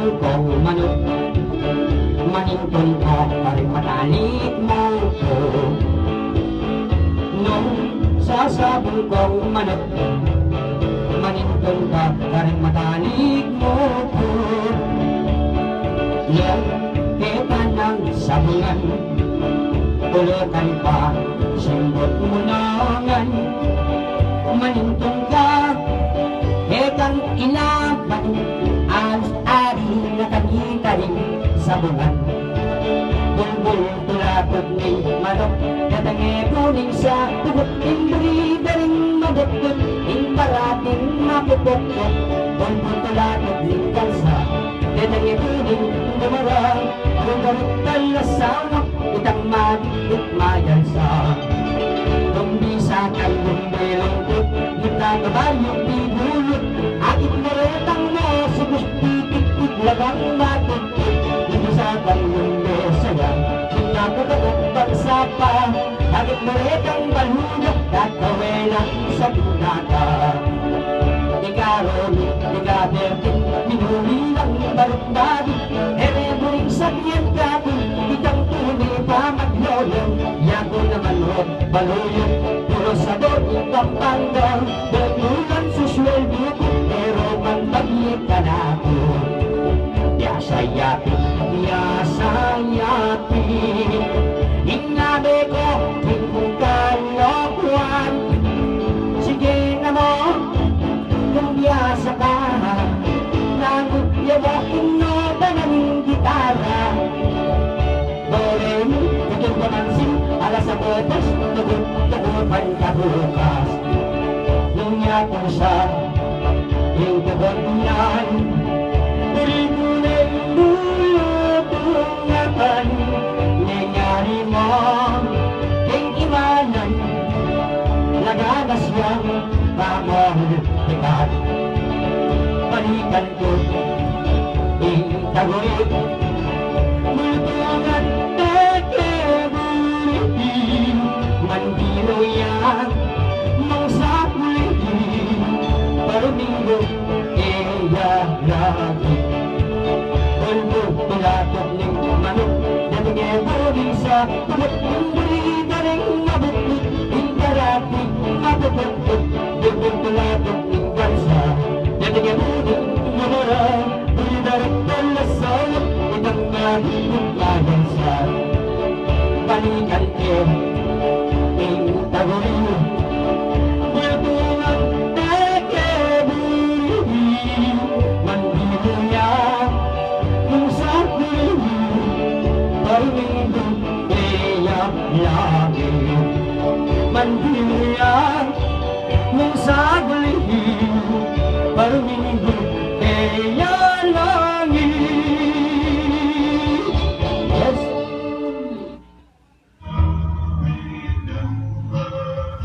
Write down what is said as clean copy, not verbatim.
sabong kong manok, manintun ka pa rin matalik mo ko. Nung sasabong kong manok, manintun ka pa rin matalik mo ko. Nung kita ng sabungan, pulutan pa, simbot mo nangan. Manintun ka, ekang inapan, alas-ari na kanitaring sabungan. Bulbul tulapot ng manok, katange kuning sa tugot, imbri daring madukot, imparating mapupukot. Bulbul tulapot ng kalsa, katange kuning gumarang, kung gamit talasawak, itang magikot mayansa. Tumbisa kang lumilungkot, kita kabayong bibulot, akit maretang mo, subos titik-tik lagang matutut. Tumbisa kang lumisayang, kita kakakot pagsapa, akit maretang balunok, kakawelang sa tunata. Ikaroon, ikabertin, minuli ng barukbadi, ereburing sabihin kapon, itang tunay pa maglolong. Yago naman ho, baluyong, puro sabor, kapanggang, betulan susweldo ko, pero magpaglit ka na ko. Yasayapi, yasayapi, inabi ko, hindi kalokohan. Sige na mo, kung biyasa ka, nangyawakin mo ba ng gitara? Dorem, tugon ko mansin, alas sa botas, tugon ka bukas. Nung yapo siya, yung tugon-tunan, uri ko na yung bulutungatan. Nangyari mo, keng iwanan, nagagas yung pamahulukikat. Balikan ko, itagulit, multungan tekebulitin, mandilo yan, mangsapulitin, paruminggo, lagi. Bulbo, tulatot ng manok, natingebuling sa tugot, hindi na rin mabukot, inkarati, mapupukot, bulbo, tulatot ng bansa, natingebuling mamarang, ulidarat talasawak, itang magiging magansa. Balikan ko, itagulit, bultungan tekebulitin, mandilo yan, kung sa kulihin, paruminggo, lagi. Mandilo yan, kung sa kulihin, paruminggo,